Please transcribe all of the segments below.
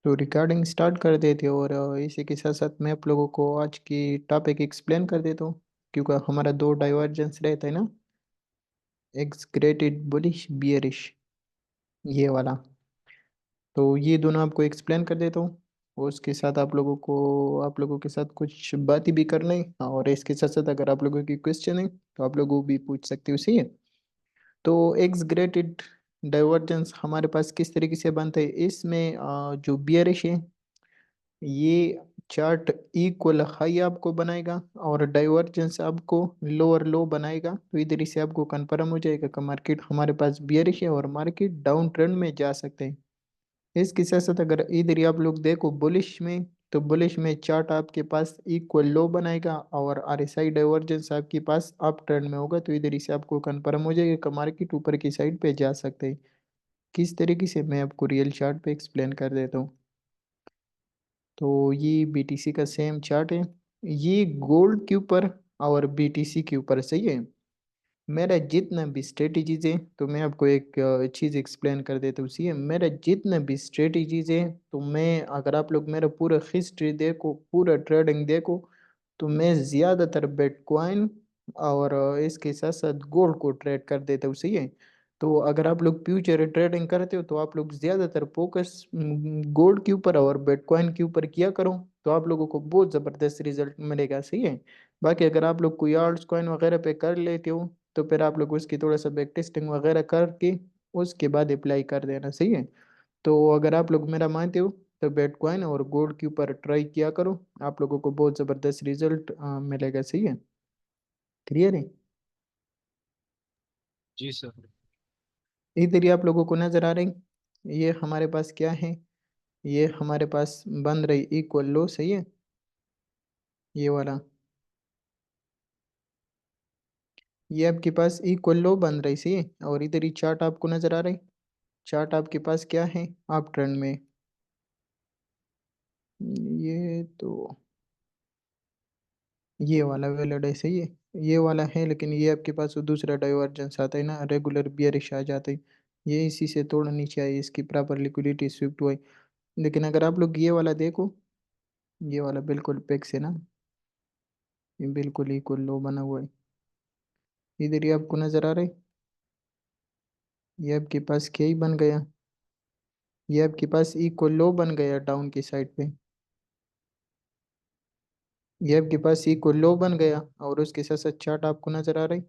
तो recording start कर देते हो और इसी के साथ साथ मैं आप लोगों को आज की टॉपिक एक्सप्लेन कर देता हूँ। क्योंकि हमारा दो डाइवर्जेंस रहता है ना, एक्सग्रेटेड बुलिश बियरिश, ये वाला। तो ये दोनों आपको एक्सप्लेन कर देता हूँ। और उसके साथ आप लोगों के साथ कुछ बातें भी करना है, और इसके साथ साथ अगर आप लोगों की क्वेश्चन है तो आप लोग वो भी पूछ सकते हो, सही है। तो एक्सग्रेटेड डाइवर्जेंस हमारे पास किस तरीके से बनता है, इसमें जो बियरिश है ये चार्ट इक्वल हाई आपको बनाएगा और डाइवर्जेंस आपको लोअर लो बनाएगा। तो इधर से आपको कन्फर्म हो जाएगा कि मार्केट हमारे पास बियरिश है और मार्केट डाउन ट्रेंड में जा सकते हैं। इसके साथ साथ अगर इधर ही आप लोग देखो बुलिश में, तो बुलिश में चार्ट आपके पास इक्वल लो बनाएगा और आरएसआई डाइवर्जेंस आपके पास अप ट्रेंड में होगा। तो इधर ही से आपको कन्फर्म हो जाएगा कि मार्केट ऊपर की साइड पे जा सकते हैं। किस तरीके से, मैं आपको रियल चार्ट पे एक्सप्लेन कर देता हूँ। तो ये बीटीसी का सेम चार्ट है, ये गोल्ड के ऊपर और बीटीसी के ऊपर, सही है। मेरा जितना भी स्ट्रेटजीज है, तो मैं आपको एक चीज़ एक्सप्लेन कर देता हूँ, सी मेरा जितना भी स्ट्रेटजीज है, तो मैं अगर आप लोग मेरा पूरा हिस्ट्री देखो, पूरा ट्रेडिंग देखो, तो मैं ज़्यादातर बिटकॉइन और इसके साथ साथ गोल्ड को ट्रेड कर देता हूँ, सही है। तो अगर आप लोग फ्यूचर ट्रेडिंग करते हो तो आप लोग ज़्यादातर फोकस गोल्ड के ऊपर और बिटकॉइन के ऊपर किया करो, तो आप लोगों को बहुत ज़बरदस्त रिजल्ट मिलेगा, सही है। बाकी अगर आप लोग कोई आल्ट्स कॉइन वगैरह पे कर लेते हो, तो फिर आप लोग उसकी थोड़ा सा बैक टेस्टिंग वगैरह करके उसके बाद अप्लाई कर देना, सही है। तो अगर आप लोग मेरा मानते हो तो बिटकॉइन और गोल्ड के ऊपर ट्राई किया करो, आप लोगों को बहुत ज़बरदस्त रिजल्ट मिलेगा, सही है। क्लियर है। जी सर। इधर ही आप लोगों को नज़र आ रही, ये हमारे पास क्या है, ये हमारे पास बन रही इक्वल लो, सही है, ये वाला। ये आपके पास इक्वल लो बन रही, सही है। और इधर ही चार्ट आपको नज़र आ रही, चार्ट आपके पास क्या है, अप ट्रेंड में। ये तो ये वाला वैलिड है, सही है, ये वाला है। लेकिन ये आपके पास वो दूसरा डाइवर्जेंस आता है ना, रेगुलर बियरिश आ जाता है। ये इसी से थोड़ा नीचे आई, इसकी प्रॉपर लिक्विडिटी स्विफ्ट हुई। लेकिन अगर आप लोग ये वाला देखो, ये वाला बिल्कुल पेक्स है ना, ये बिल्कुल इक्वल लो बना हुआ है। इधर ही आपको नजर आ रहा है, ये आपके पास क्या ही बन गया, ये आपके पास इक्वल लो बन गया डाउन की साइड पे। ये आपके पास इक्वल लो बन गया और उसके साथ साथ चार्ट आपको नजर आ रहा है,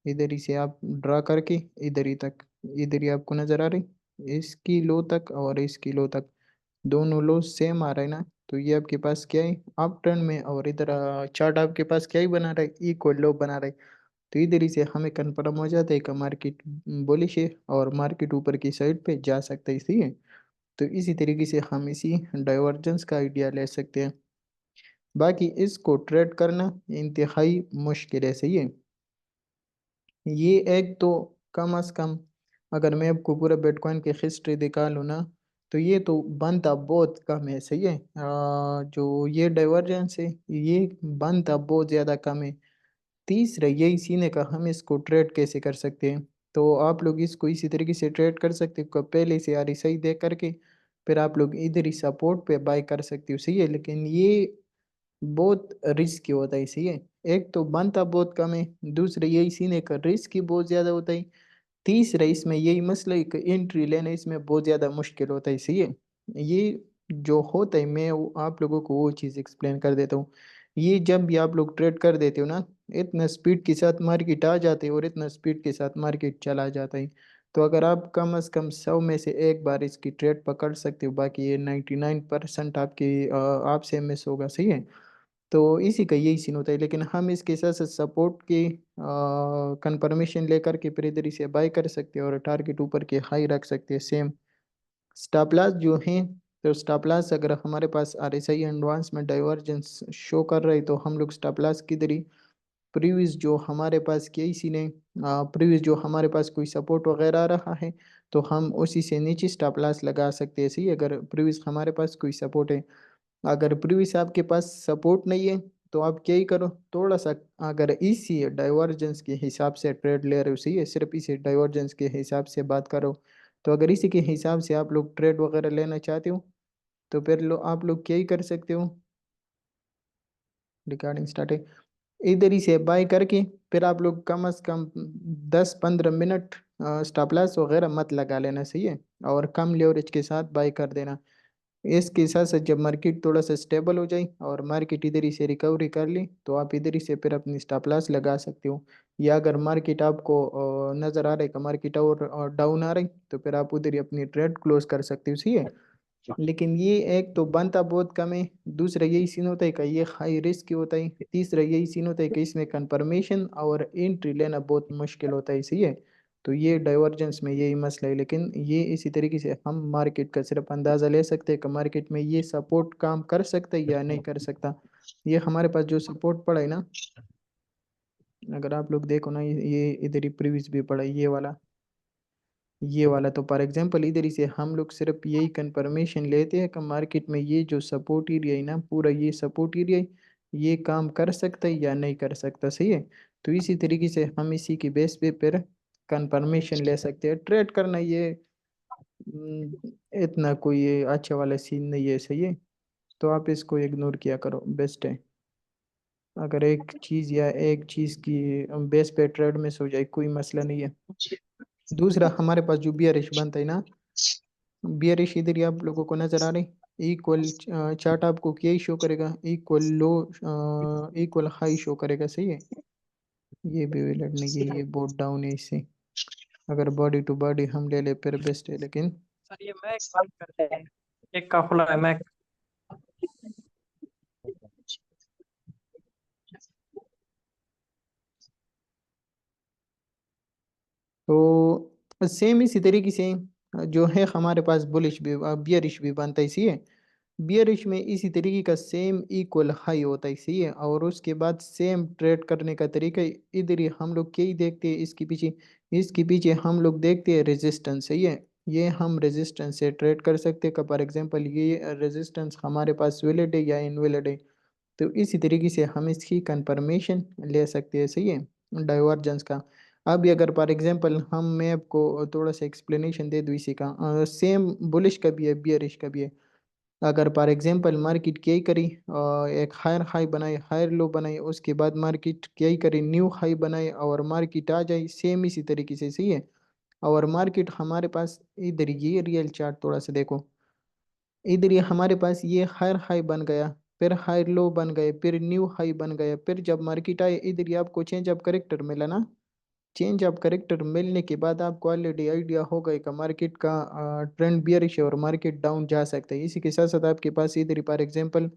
इधर ही से आप ड्रा करके इधर ही तक, इधर ही आपको नजर आ रही, इसकी लो तक और इसकी लो तक, दोनों लो सेम आ रहा है ना। तो ये आपके पास क्या है, अप ट्रेंड में, और इधर चार्ट आपके पास क्या ही बना रहा है, इक्वल लो बना रहा है। तो इधर ही से हमें कन्फर्म हो जाता है कि मार्केट बुलिश है और मार्केट ऊपर की साइड पे जा सकता है, सही है। तो इसी तरीके से हम इसी डाइवर्जेंस का आइडिया ले सकते हैं। बाकी इसको ट्रेड करना इंतहाई मुश्किल है, सही है। ये एक तो कम अज कम, अगर मैं आपको पूरा बिटकॉइन की हिस्ट्री दिखा लूँ ना, तो ये तो बनता बहुत कम है, सही है। जो ये डाइवर्जेंस है, ये बनता बहुत ज़्यादा कम है। तीसरा यही सीन है का हम इसको ट्रेड कैसे कर सकते हैं। तो आप लोग इसको इसी तरीके से ट्रेड कर सकते हो, पहले से यार सही देख करके फिर आप लोग इधर ही सपोर्ट पे बाय कर सकते हो, सही है। लेकिन ये बहुत रिस्क होता है, सही है। एक तो बनता बहुत कम है, दूसरा यही सीन का रिस्क ही बहुत ज्यादा होता है, तीसरा इसमें यही मसला है कि एंट्री लेना इसमें बहुत ज्यादा मुश्किल होता है, सही है। ये जो होता है, मैं आप लोगों को वो चीज़ एक्सप्लेन कर देता हूँ। ये जब भी आप लोग ट्रेड कर देते हो ना, इतना स्पीड के साथ मार्केट आ जाते हैं और इतना स्पीड के साथ मार्केट चला जाता है। तो अगर आप कम से कम 100 में से एक बार इसकी ट्रेड पकड़ सकते हो, बाकी ये 99% आपकी आपसे मिस होगा, सही है। तो इसी का यही सीन होता है। लेकिन हम इसके साथ साथ सपोर्ट की कंफर्मेशन लेकर के फिर इधर से बाय कर सकते हैं और टारगेट ऊपर के हाई रख सकते हैं, सेम। स्टॉप लॉस जो है, तो स्टॉप लॉस अगर हमारे पास आरएसआई एडवांस में डाइवर्जेंस शो कर रहे, तो हम लोग स्टॉप लॉस किधर ही प्रीवियस जो हमारे पास केसी ने प्रीवियस जो हमारे पास कोई सपोर्ट वगैरह आ रहा है, तो हम उसी से नीचे स्टॉप लॉस लगा सकते हैं, सही। अगर प्रीवियस हमारे पास कोई सपोर्ट है, अगर प्रीवियस आपके पास सपोर्ट नहीं है, तो आप क्या ही करो, थोड़ा सा अगर इसी डाइवर्जेंस के हिसाब से ट्रेड ले रहे हो, सही है, सिर्फ इसी डाइवर्जेंस के हिसाब से बात करो, तो अगर इसी के हिसाब से आप लोग ट्रेड वगैरह लेना चाहते हो, तो फिर आप लोग क्या ही कर सकते हो, रिकॉर्डिंग स्टार्ट है, इधर ही से बाय करके फिर आप लोग कम से कम 10-15 मिनट स्टॉप लॉस वगैरह मत लगा लेना, सही है, और कम लेवरेज के साथ बाय कर देना। इसके साथ साथ जब मार्केट थोड़ा सा स्टेबल हो जाए और मार्केट इधर ही से रिकवरी कर ली तो आप इधर ही से फिर अपनी स्टॉप लॉस लगा सकते हो। या अगर मार्केट आपको नज़र आ रहा है कि मार्केट और डाउन आ रही तो फिर आप उधर ही अपनी ट्रेड क्लोज कर सकते हो, सही है। लेकिन ये एक तो बनता बहुत कम है, दूसरा यही सीन होता है कि ये हाई रिस्क होता है, तीसरा यही सीन होता है कि इसमें कंफर्मेशन और एंट्री लेना बहुत मुश्किल होता है, सही है। तो ये डाइवर्जेंस में यही मसला है, लेकिन ये इसी तरीके से हम मार्केट का सिर्फ अंदाज़ा ले सकते हैं कि मार्केट में ये सपोर्ट काम कर सकता है या नहीं कर सकता। ये हमारे पास जो सपोर्ट पड़ा है ना, अगर आप लोग देखो ना, ये इधर ही प्रीवियस भी पड़ा है, ये वाला तो फॉर एग्जांपल इधर ही से हम लोग सिर्फ यही कंफर्मेशन लेते हैं कि मार्केट में ये जो सपोर्ट एरिया है ना, पूरा ये सपोर्ट एरिया है, ये काम कर सकता है या नहीं कर सकता, सही है। तो इसी तरीके से हम इसी की बेस पे फिर कंफर्मेशन ले सकते हैं। ट्रेड करना ये इतना कोई ये अच्छा वाला सीन नहीं है, सही है। तो आप इसको इग्नोर किया करो, बेस्ट है। अगर एक चीज़ या एक चीज़ की बेस पे ट्रेड मिस हो जाए कोई मसला नहीं है। दूसरा हमारे पास जो बियरिश बनता है ना, बियरिश इधर ही आप लोगों को नजर आ रही, इक्वल चार्ट आपको क्या ही शो करेगा, इक्वल लो इक्वल हाई शो करेगा, सही है। ये भी वैलिड नहीं है, ये बहुत डाउन है इससे। अगर बॉडी टू बॉडी हम ले ले फिर बेस्ट है, लेकिन सर ये मैक बंद करते हैं, एक का खुला है मैक। तो सेम इसी तरीके से जो है हमारे पास बुलिश भी बियरिश भी बनता है, सही है। बियरिश में इसी तरीके का सेम इक्वल हाई होता है, सही है, और उसके बाद सेम ट्रेड करने का तरीका इधर ही हम लोग क्या ही देखते हैं, इसके पीछे हम लोग देखते हैं रेजिस्टेंस, सही है। ये हम रेजिस्टेंस से ट्रेड कर सकते हैं, फॉर एग्जांपल ये रेजिस्टेंस हमारे पास वैलिड है या इनवैलिड है। तो इसी तरीके से हम इसकी कंफर्मेशन ले सकते हैं, सही है, डाइवर्जेंस का। अब अगर फॉर एग्जांपल मैं आपको थोड़ा सा एक्सप्लेनेशन दे दूँ इसी का, सेम बुलिश का भी है बियरिश का भी है। अगर फॉर एग्जांपल मार्केट क्या ही करी, एक हायर हाई बनाए हायर लो बनाए, उसके बाद मार्केट क्या ही करे न्यू हाई बनाए और मार्केट आ जाए सेम इसी तरीके से, सही है। और मार्केट हमारे पास इधर ये रियल चार्ट थोड़ा सा देखो, इधर ये हमारे पास ये हायर हाई बन गया, फिर हायर लो बन गए, फिर न्यू हाई बन गया, फिर जब मार्केट आए इधर ये आपको चेंज ऑफ करेक्टर मिला ना। चेंज ऑफ करेक्टर मिलने के बाद आपको ऑलरेडी आइडिया हो गए कि मार्केट का ट्रेंड बियरिश है और मार्केट डाउन जा सकता है। इसी के साथ साथ आपके पास इधर फॉर एग्जांपल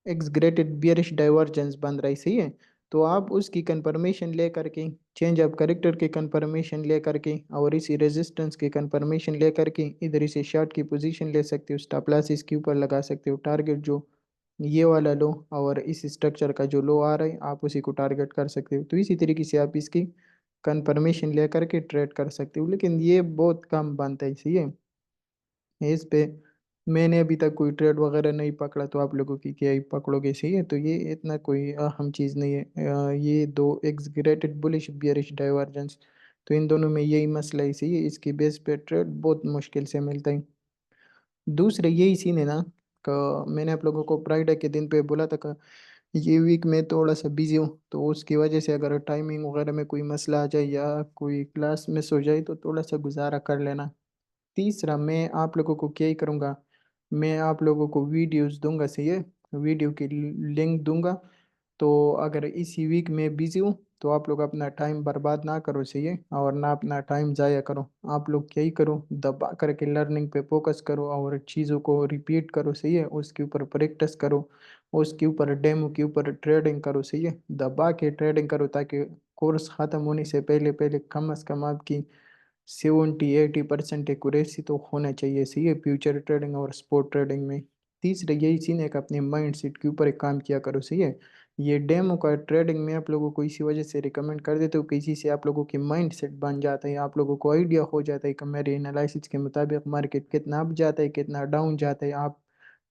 एक्सग्रेटेड बियरिश डाइवर्जेंस बन रही, सही है। तो आप उसकी कंफर्मेशन ले करके, चेंज ऑफ करेक्टर के कंफर्मेशन ले करके और इसी रेजिस्टेंस के कंफर्मेशन ले करके इधर इसे शॉर्ट की पोजीशन ले सकते हो, स्टॉप लॉस इसके ऊपर लगा सकते हो, टारगेट जो ये वाला लो और इस स्ट्रक्चर का जो लो आ रहा है आप उसी को टारगेट कर सकते हो। तो इसी तरीके से आप इसकी कंफर्मेशन लेकर के ट्रेड कर सकते हो, लेकिन ये बहुत कम बनता है, सही है। इस पे मैंने अभी तक कोई ट्रेड वगैरह नहीं पकड़ा, तो आप लोगों की क्या ही पकड़ोगे, सही है। तो ये इतना कोई अहम चीज़ नहीं है। ये दो एग्जीक्यूटेड बुलिश बियरिश डाइवर्जेंस, तो इन दोनों में यही मसला है, सही है, इसकी बेस पे ट्रेड बहुत मुश्किल से मिलता है। दूसरा यही सीन है ना, मैंने आप लोगों को फ्राइडे के दिन पे बोला था कि ये वीक में थोड़ा सा बिजी हूँ, तो उसकी वजह से अगर टाइमिंग वगैरह में कोई मसला आ जाए या कोई क्लास मिस हो जाए तो थोड़ा सा गुजारा कर लेना। तीसरा मैं आप लोगों को क्या ही करूँगा, मैं आप लोगों को वीडियोस दूंगा, सही है, वीडियो की लिंक दूंगा। तो अगर इसी वीक में बिजी हूँ तो आप लोग अपना टाइम बर्बाद ना करो, सही है, और ना अपना टाइम ज़ाया करो। आप लोग क्या ही करो, दबा करके लर्निंग पे फोकस करो और चीज़ों को रिपीट करो, सही है, उसके ऊपर प्रैक्टिस करो, उसके ऊपर डेमो के ऊपर ट्रेडिंग करो, सही है, दबा के ट्रेडिंग करो ताकि कोर्स ख़त्म होने से पहले पहले कम से कम आपकी 70-80% एक्यूरेसी तो होना चाहिए, सही है, फ्यूचर ट्रेडिंग और स्पोर्ट ट्रेडिंग में। तीसरा यही चीज़ है कि अपने माइंड सेट के ऊपर एक काम किया करो, सही है। ये डेमो का ट्रेडिंग में आप लोगों को इसी वजह से रिकमेंड कर देते हो कि इसी से आप लोगों की माइंड सेट बन जाता है, आप लोगों को आइडिया हो जाता है कि मेरे एनालिसिस के मुताबिक मार्केट कितना अप जाता है कितना डाउन जाता है, आप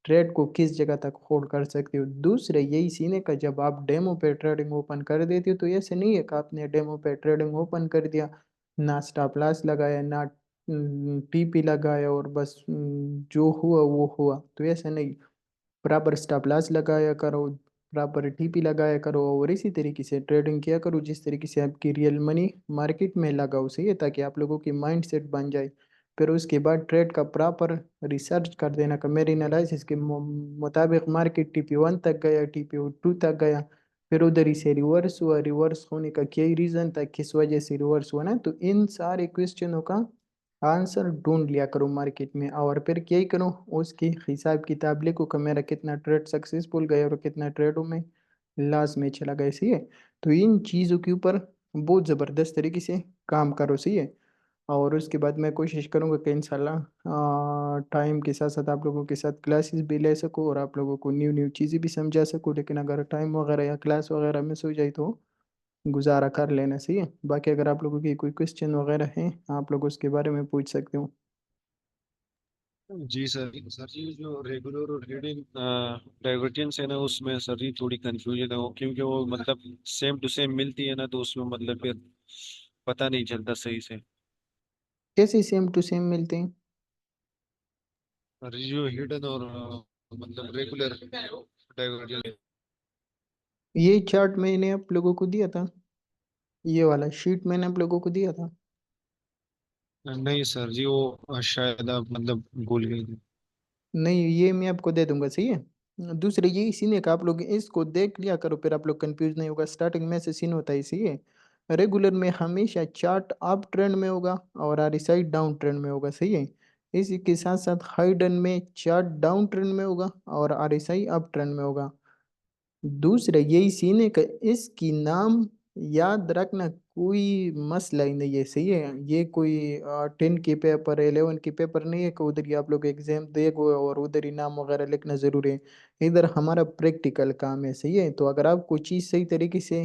ट्रेड को किस जगह तक होल्ड कर सकते हो। दूसरे यही सीने का जब आप डेमो पे ट्रेडिंग ओपन कर देते हो तो ऐसे नहीं है कि आपने डेमो पे ट्रेडिंग ओपन कर दिया, ना स्टॉप लॉस लगाया, ना टीपी लगाया और बस जो हुआ वो हुआ, तो ऐसा नहीं। प्रॉपर स्टॉप लॉस लगाया करो, प्रॉपर टीपी लगाया करो, और इसी तरीके से ट्रेडिंग किया करो जिस तरीके से आपकी रियल मनी मार्केट में लगाओ, सही है, ताकि आप लोगों की माइंड सेट बन जाए। फिर उसके बाद ट्रेड का प्रॉपर रिसर्च कर देना का मेरे एनालिसिस के मुताबिक मार्केट TP1 तक गया, TP2 तक गया, फिर उधर ही से रिवर्स हुआ, रिवर्स होने का क्या ही रीज़न था, किस वजह से रिवर्स हुआ ना, तो इन सारे क्वेश्चनों का आंसर ढूंढ लिया करो मार्केट में, और फिर क्या ही करो, उसकी हिसाब किताब लिखो कि मेरा कितना ट्रेड सक्सेसफुल गया और कितना ट्रेडों में लॉस में चला गया, सही है। तो इन चीज़ों के ऊपर बहुत ज़बरदस्त तरीके से काम करो, सही है। और उसके बाद मैं कोशिश करूँगा कि इंशाल्लाह टाइम के साथ साथ आप लोगों के साथ क्लासेस भी ले सकूँ और आप लोगों को न्यू न्यू चीज़ें भी समझा सकूँ, लेकिन अगर टाइम वगैरह या क्लास वगैरह मिस हो जाए तो गुजारा कर लेना, सही है। बाकी अगर आप लोगों की कोई क्वेश्चन वगैरह हैं, आप लोग उसके बारे में पूछ सकते हो। जी सर। सर जी जो रेगुलर और रीडिंग डाइवर्जेंस है ना, उसमें सर जी थोड़ी कंफ्यूजन है वो, क्योंकि वो मतलब सेम टू सेम मिलती है ना, तो उसमें मतलब फिर पता नहीं चलता सही से। कैसे सेम टू सेम मिलते हैं? सर जी जो हिडन और मतलब रेगुलर डाइवर्जेंस। ये चार्ट मैंने आप लोगों को दिया था, ये वाला शीट मैंने आप लोगों को दिया था। नहीं सर जी, वो शायद आप मतलब भूल गए थे। नहीं, ये मैं आपको दे दूंगा, सही है। दूसरे यही सीन है कि आप लोग इसको देख लिया करो, फिर आप लोग कंफ्यूज नहीं होगा। स्टार्टिंग में से सीन होता है, सही है। रेगुलर में हमेशा चार्ट अप ट्रेंड में होगा और RSI डाउन ट्रेंड में होगा, सही है। इसी के साथ साथ हाइडन में चार्ट डाउन ट्रेंड में होगा और RSI अप ट्रेंड में होगा। दूसरा यही सीन है कि इसकी नाम याद रखना कोई मसला ही नहीं है, सही है। ये कोई 10 के पेपर 11 के पेपर नहीं है कि उधर ही आप लोग एग्जाम देखो और उधर ही नाम वगैरह लिखना जरूरी है। इधर हमारा प्रैक्टिकल काम है, सही है। तो अगर आपको चीज़ सही तरीके से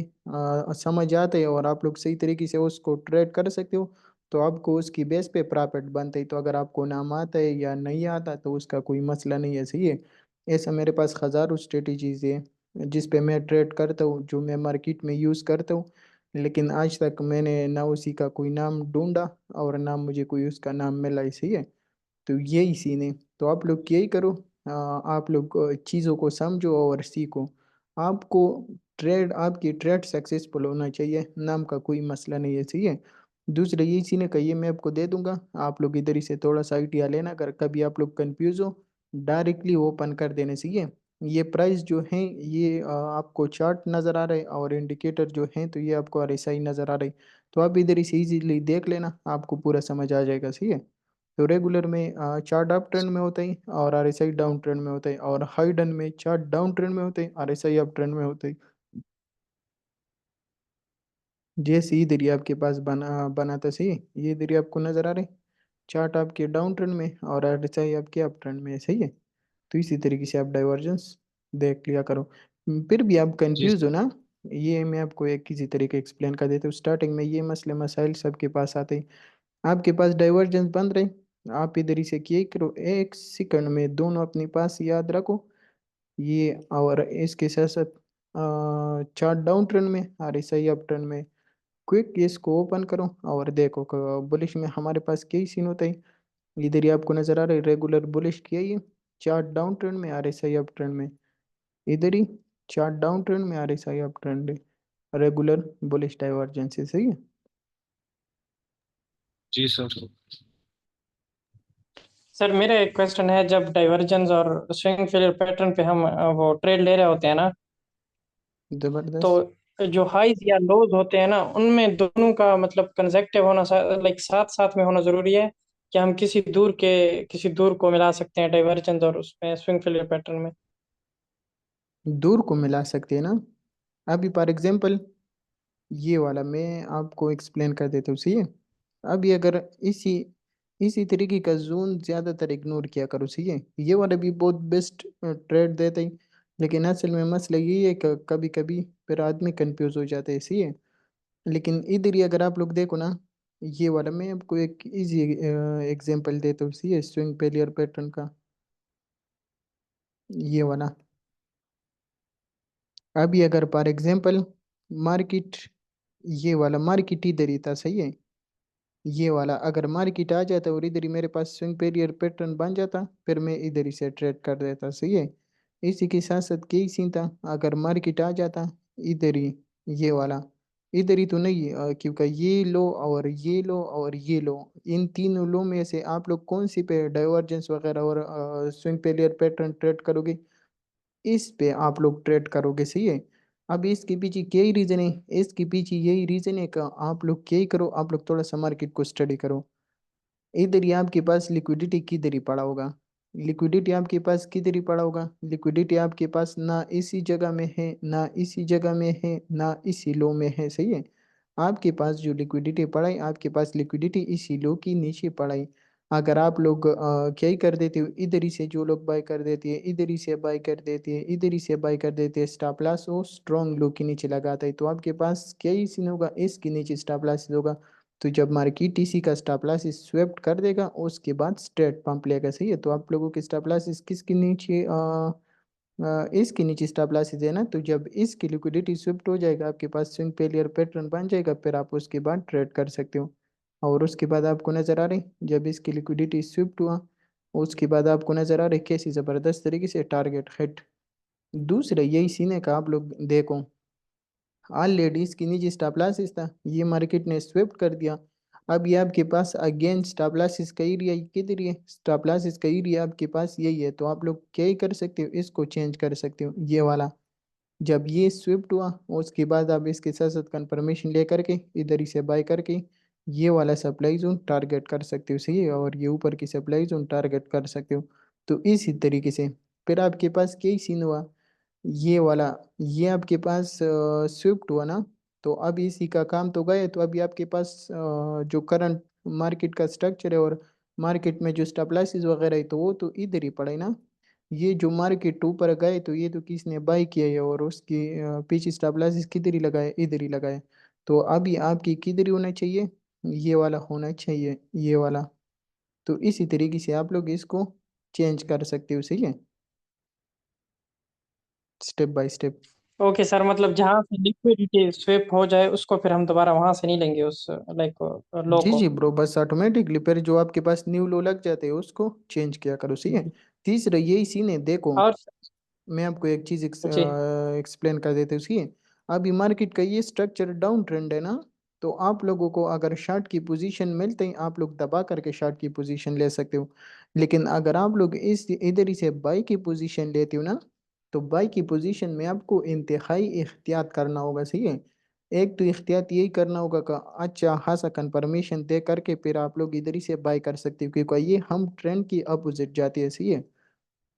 समझ आते है और आप लोग सही तरीके से उसको ट्रेड कर सकते हो, तो आपको उसकी बेस पे प्रॉफिट बनता है। तो अगर आपको नाम आता है या नहीं आता तो उसका कोई मसला नहीं है, सही है। ऐसा मेरे पास हज़ारों स्ट्रेटजीज है जिस पे मैं ट्रेड करता हूँ, जो मैं मार्केट में यूज़ करता हूँ, लेकिन आज तक मैंने ना उसी का कोई नाम ढूंढा और ना मुझे कोई उसका नाम मिला ही, सही है। तो यही सीन है। तो आप लोग यही करो, आप लोग चीज़ों को समझो और सीखो। आपको ट्रेड आपकी ट्रेड सक्सेसफुल होना चाहिए, नाम का कोई मसला नहीं है, सही है। दूसरा यही सीन है कि ये मैं आपको दे दूंगा, आप लोग इधर ही से थोड़ा सा आइडिया लेना, अगर कभी आप लोग कंफ्यूज हो डायरेक्टली ओपन कर देने से, ये प्राइस जो है ये आपको चार्ट नज़र आ रहा है और इंडिकेटर जो है तो ये आपको RSI नज़र आ रहा है। तो आप इधर ही से इजीली देख लेना, आपको पूरा समझ आ जाएगा, सही है। तो रेगुलर में चार्ट अप ट्रेंड में होता है और RSI डाउन ट्रेंड में होता है, और हाइडन में चार्ट डाउन ट्रेंड में होता है, RSI अप ट्रेंड में होता है। जैसे इधर ही आपके पास बना था, सही है। ये इधर ही आपको नजर आ रहा है, चार्ट आपके डाउन ट्रेंड में और RSI आपके अप ट्रेंड में है, सही है। तो इसी तरीके से आप डाइवर्जेंस देख लिया करो। फिर भी आप जी कंफ्यूज हो ना, ये मैं आपको एक किसी तरीके एक्सप्लेन कर देता हूँ। स्टार्टिंग में ये मसले मसाइल सबके पास आते हैं, आपके पास डाइवर्जेंस बन रहे, आप इधर ही से किए करो, 1 सेकंड में दोनों अपने पास याद रखो ये। और इसके साथ साथ चार्ट डाउन ट्रेंड में RSI अप ट्रेंड में, क्विक इसको ओपन करो और देखो बुलिश में हमारे पास कई सीन होता है। इधर ही आपको नजर आ रहा है रेगुलर बुलिश किया ये, चार्ट डाउन ट्रेंड में RSI अप ट्रेंड में, इधर ही चार्ट डाउन ट्रेंड में RSI up trend, regular bullish divergence है, सही है। जी सर। सर मेरा एक क्वेश्चन है, जब डाइवर्जेंस और स्विंग फेलियर पैटर्न पे हम वो ट्रेड ले रहे होते हैं ना, तो जबरदस्त। जो हाइज या लोज होते हैं ना, उनमें दोनों का मतलब कंसेक्टिव होना, लाइक साथ साथ में होना जरूरी है, कि हम किसी दूर को मिला सकते हैं डाइवर्जेंस और उसमें स्विंग फेलियर पैटर्न में। दूर को मिला सकते हैं ना, अभी फॉर एग्जांपल ये वाला मैं आपको एक्सप्लेन कर देता हूँ, सही है। अभी अगर इसी इसी तरीके का जोन ज़्यादातर इग्नोर किया करो, सही है। ये वाला भी बहुत बेस्ट ट्रेड देता है, लेकिन असल में मसला ये है कि कभी कभी फिर आदमी कंफ्यूज हो जाता है, सही है। लेकिन इधर ही अगर आप लोग देखो ना, ये वाला मैं आपको एक इजी एग्जांपल देता हूँ, सही है, स्विंग फेलियर पैटर्न का। ये वाला अभी अगर फॉर एग्जांपल मार्केट, ये वाला मार्केट इधर ही था, सही है। ये वाला अगर मार्केट आ जाता और इधर ही मेरे पास स्विंग पेरियर पैटर्न बन जाता, फिर मैं इधर ही से ट्रेड कर देता, सही है। इसी के साथ साथ कई सीन था, अगर मार्केट आ जाता इधर ही, ये वाला, इधर ही तो नहीं, क्योंकि ये लो और ये लो और ये लो, इन तीनों लो में से आप लोग कौन सी पे डाइवर्जेंस वगैरह और स्विंग पेरियर पैटर्न ट्रेड करोगे, इस पे आप लोग ट्रेड करोगे, सही है। अब इसके पीछे क्या ही रीजन है, इसके पीछे यही रीजन है कि आप लोग क्या ही करो, आप लोग थोड़ा सा मार्केट को स्टडी करो। इधर ही आपके पास लिक्विडिटी किधर ही पड़ा होगा, लिक्विडिटी आपके पास किधर ही पड़ा होगा, लिक्विडिटी आपके पास ना इसी जगह में है, ना इसी जगह में है, ना इसी लो में है, सही है। आपके पास जो लिक्विडिटी पड़ा है, आपके पास लिक्विडिटी इसी लो की नीचे पड़ा है। अगर आप लोग क्या ही कर देते हो, इधर ही से जो लोग बाय कर देते हैं, इधर ही से बाय कर देते हैं, इधर ही से बाय कर देते हैं, स्टॉप लॉस वो स्ट्रॉन्ग लो के नीचे लगाता है, तो आपके पास क्या ही सीन होगा, इसके नीचे स्टॉप लॉस होगा। तो जब मार्केट टीसी का स्टॉप लॉस स्वेप्ट कर देगा, उसके बाद स्ट्रेट पंप लेगा, सही है। तो आप लोगों के स्टॉप लॉस किसके नीचे, इसके नीचे स्टॉप लॉस है ना, तो जब इसकी लिक्विडिटी स्विफ्ट हो जाएगा, आपके पास स्विंग पेलियर पैटर्न बन जाएगा, फिर आप उसके बाद ट्रेड कर सकते हो। और उसके बाद आपको नजर आ रही, जब इसकी लिक्विडिटी स्विफ्ट हुआ, उसके बाद आपको नजर आ रही कैसी जबरदस्त तरीके से टारगेट हिट। दूसरा यही सीने का आप लोग देखो, ऑल लेडीज की निजी स्टॉप लॉसिस था, ये मार्केट ने स्वेप्ट कर दिया। अब ये आपके पास अगेन स्टॉप लॉसिस का एरिया किधर है, स्टॉप लॉसिस का एरिया आपके पास यही है, तो आप लोग क्या ही कर सकते हो, इसको चेंज कर सकते हो, ये वाला। जब ये स्विफ्ट हुआ, उसके बाद आप इसके साथ साथ कंफर्मेशन लेकर के इधर ही से बाय करके ये वाला सप्लाई जोन टारगेट कर सकते हो, सही है, और ये ऊपर की सप्लाई जोन टारगेट कर सकते हो। तो इसी तरीके से फिर आपके पास क्या ही सीन हुआ, ये वाला, ये आपके पास स्विफ्ट हुआ ना, तो अब इसी का काम तो गए, तो अभी आपके पास जो करंट मार्केट का स्ट्रक्चर है और मार्केट में जो स्टेबलाइसिस वगैरह है, तो वो तो इधर ही पड़ा है ना। ये जो मार्केट ऊपर गए, तो ये तो किसने बाई किया है, और उसकी पीछे स्टेबलाइसिस किधर ही लगाए, इधर ही लगाए। तो अभी आपकी किधर ही होना चाहिए, ये वाला होना चाहिए, ये वाला। तो इसी तरीके से आप लोग इसको चेंज कर सकते हो, सही है, step by step. Okay sir, मतलब जहाँ से लिक्विडिटी स्वेप हो जाए उसको फिर हम दोबारा वहां से नहीं लेंगे उस लाइक लो जी को। जी ब्रो, बस ऑटोमेटिकली फिर जो आपके पास न्यू लो लग जाते हैं उसको चेंज किया करो, सही है। तीसरा यही सीन है, देखो और मैं आपको एक चीज जी। एक्सप्लेन कर देते हैं उसकी। अभी मार्केट का ये स्ट्रक्चर डाउन ट्रेंड है ना, तो आप लोगों को अगर शार्ट की पोजीशन मिलते ही आप लोग दबा करके शार्ट की पोजीशन ले सकते हो। लेकिन अगर आप लोग इस इधर ही से बाई की पोजीशन लेते हो ना, तो बाई की पोजीशन में आपको इंतहाई एहतियात करना होगा, सही है। एक तो एहतियात यही करना होगा कि अच्छा खासा कंफर्मेशन दे करके फिर आप लोग इधर ही से बाई कर सकते हो, क्योंकि ये हम ट्रेंड की अपोजिट जाती है, सही है।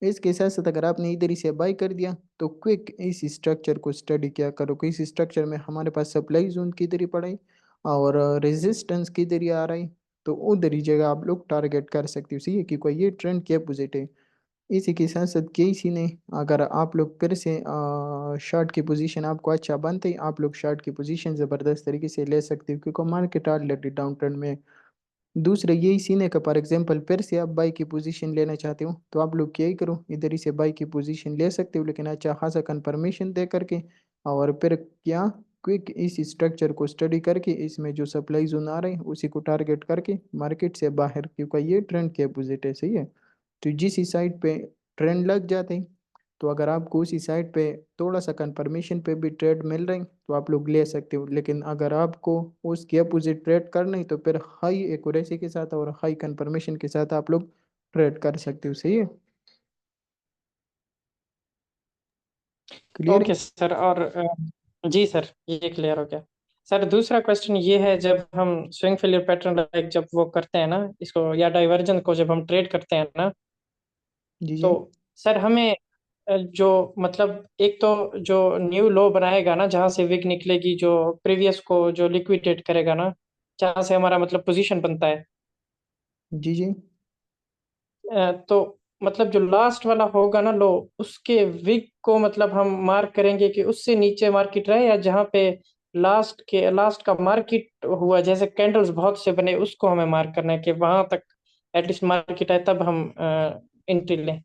इसके साथ साथ अगर आपने इधर ही से बाई कर दिया, तो क्विक इस स्ट्रक्चर को स्टडी किया करो कि इस स्ट्रक्चर में हमारे पास सप्लाई जोन किधर ही पड़ा है और रेजिस्टेंस किधर ही आ रहा है, तो उधर ही जगह आप लोग टारगेट कर सकते हो, सही है, क्योंकि ये ट्रेंड के अपोजिट है। इसी के साथ साथ कई सी ने, अगर आप लोग फिर से शॉर्ट की पोजीशन आपको अच्छा बनते ही आप लोग शॉर्ट की पोजीशन ज़बरदस्त तरीके से ले सकते हो, क्योंकि मार्केट ऑलरेडी डाउन ट्रेंड में है। दूसरा यही सीन है का फॉर एग्जांपल फिर से आप बाई की पोजीशन लेना चाहते हो, तो आप लोग क्या ही करो, इधर ही से बाई की पोजीशन ले सकते हो, लेकिन अच्छा खासा कंफर्मेशन दे करके, और फिर क्या, क्विक इस स्ट्रक्चर को स्टडी करके इसमें जो सप्लाई जोन आ रहे हैं उसी को टारगेट करके मार्केट से बाहर, क्योंकि ये ट्रेंड के अपोजिट है, सही है। तो जिस साइड पे ट्रेंड लग जाते हैं, तो अगर आपको उसी साइड पे थोड़ा सा कंफर्मेशन पे भी ट्रेड मिल रही तो आप लोग ले सकते हो, लेकिन अगर आपको उसके अपोजिट ट्रेड करना है, तो फिर हाई एक्यूरेसी के साथ और हाई कंफर्मेशन के साथ आप लोग ट्रेड कर सकते हो, सही है। क्लियर है। ओके सर, और जी सर, ये क्लियर हो गया। सर दूसरा क्वेश्चन ये है, जब हम स्विंग फेलियर पैटर्न लाइक जब वो करते हैं ना इसको, या डाइवर्जन को जब हम ट्रेड करते हैं ना, जी तो जी सर हमें जो मतलब एक तो जो न्यू लो बनाएगा ना, जहाँ से विग निकलेगी, जो प्रीवियस को जो लिक्विडेट करेगा ना, जहाँ से हमारा मतलब पोजीशन बनता है, जी जी। तो मतलब जो लास्ट वाला होगा ना लो, उसके विग को मतलब हम मार्क करेंगे कि उससे नीचे मार्केट रहे, या जहाँ पे लास्ट का मार्केट हुआ, जैसे कैंडल्स बहुत से बने, उसको हमें मार्क करना है कि वहां तक एटलीस्ट मार्केट है, तब हम एंट्री लें।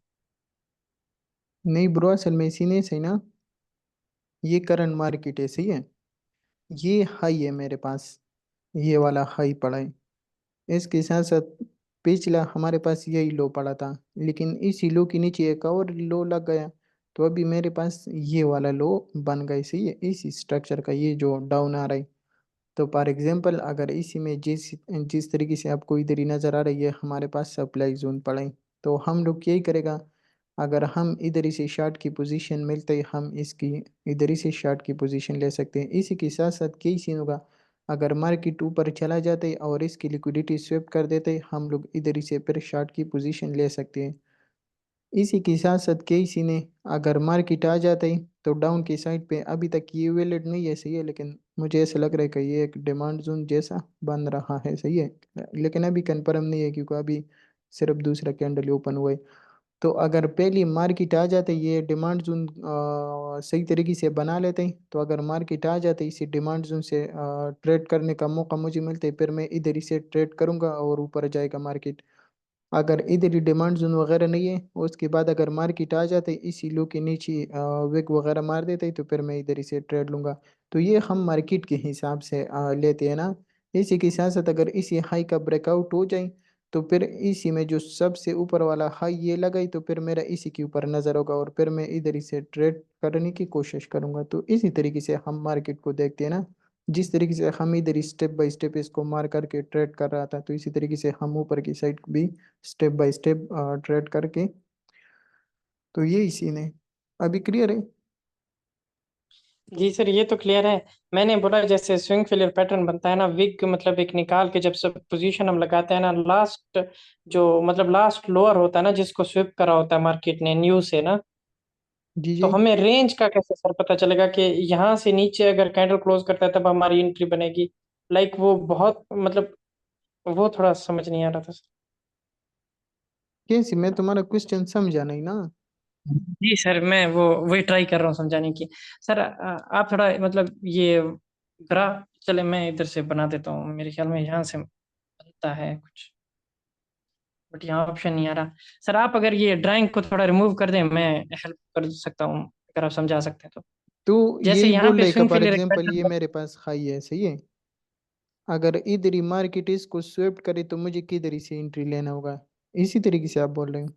नहीं ब्रो, असल में इसी नहीं सही ना, ये करंट मार्केट है, सही है। ये हाई है मेरे पास, ये वाला हाई पड़ा है, इसके साथ साथ पिछला हमारे पास यही लो पड़ा था, लेकिन इसी लो के नीचे एक और लो लग गया, तो अभी मेरे पास ये वाला लो बन गया। सही है, इस स्ट्रक्चर का ये जो डाउन आ रहा है। तो फॉर एग्जांपल अगर इसी में जिस जिस तरीके से आपको इधर ही नज़र आ रही है हमारे पास सप्लाई जोन पड़ा है, तो हम लोग यही करेगा, अगर हम इधर ही से शार्ट की पोजीशन मिलते ही हम इसकी इधर ही से शार्ट की पोजीशन ले सकते हैं। इसी के साथ साथ कई सीन होगा, अगर मार्केट ऊपर चला जाते और इसकी लिक्विडिटी स्वेप कर देते हम लोग इधर ही से फिर शार्ट की पोजीशन ले सकते हैं। इसी के साथ साथ कई सीने, अगर मार्केट आ जाता है तो डाउन की साइड पे अभी तक ये वैलिड नहीं है। सही है, लेकिन मुझे ऐसा लग रहा है कि ये एक डिमांड जोन जैसा बन रहा है। सही है, लेकिन अभी कंफर्म नहीं है क्योंकि अभी सिर्फ दूसरा कैंडल ओपन हुआ है। तो अगर पहली मार्केट आ जाते ये डिमांड जोन सही तरीके से बना लेते हैं, तो अगर मार्केट आ जाते इसी डिमांड जोन से ट्रेड करने का मौका मुझे मिलता है, फिर मैं इधर ही से ट्रेड करूंगा और ऊपर जाएगा मार्केट। अगर इधर ही डिमांड जोन वगैरह नहीं है, उसके बाद अगर मार्केट आ जाते इसी लो के नीचे विक वगैरह मार देते, तो फिर मैं इधर ही से ट्रेड लूंगा। तो ये हम मार्केट के हिसाब से लेते हैं ना। इसी के साथ साथ अगर इसी हाई का ब्रेकआउट हो जाए, तो फिर इसी में जो सबसे ऊपर वाला हाई ये लगाई, तो फिर मेरा इसी के ऊपर नज़र होगा और फिर मैं इधर ही से ट्रेड करने की कोशिश करूंगा। तो इसी तरीके से हम मार्केट को देखते हैं ना। जिस तरीके से हम इधर स्टेप बाय स्टेप इसको मार करके ट्रेड कर रहा था, तो इसी तरीके से हम ऊपर की साइड भी स्टेप बाय स्टेप ट्रेड करके। तो यही सीन है, अभी क्लियर है। जी सर, ये तो क्लियर है। मैंने बोला जैसे स्विंग फेलियर पैटर्न बनता है ना, विग मतलब एक निकाल के जब सब पोजीशन हम लगाते हैं ना, लास्ट जो मतलब लास्ट लोअर होता है ना जिसको स्विप करा होता है मार्केट ने न्यू से ना, जी तो जी। हमें रेंज का कैसे सर पता चलेगा कि यहाँ से नीचे अगर कैंडल क्लोज करता है तब हमारी एंट्री बनेगी? लाइक वो बहुत मतलब वो थोड़ा समझ नहीं आ रहा था सर। कैसे, मैं तुम्हारा क्वेश्चन समझा नहीं ना। जी सर, मैं वो वही ट्राई कर रहा हूँ समझाने की। सर आप थोड़ा मतलब ये ग्राफ, चले मैं इधर से बना देता हूँ, मेरे ख्याल में यहाँ से बनता है कुछ, बट यहाँ ऑप्शन नहीं आ रहा। सर आप अगर ये ड्राइंग को थोड़ा रिमूव कर दें, मैं हेल्प कर सकता हूँ अगर आप समझा सकते हैं तो। तो जैसे यही यहाँ बोल पे रहे का स्विंग फॉर फेलियर एक एग्जांपल ये पैटर्न। मेरे पास हाई है। सही है, अगर इधर ही मार्केट इसको स्वेप्ट करे तो मुझे किधर ही से एंट्री लेना होगा, इसी तरीके से आप बोल रहे हैं।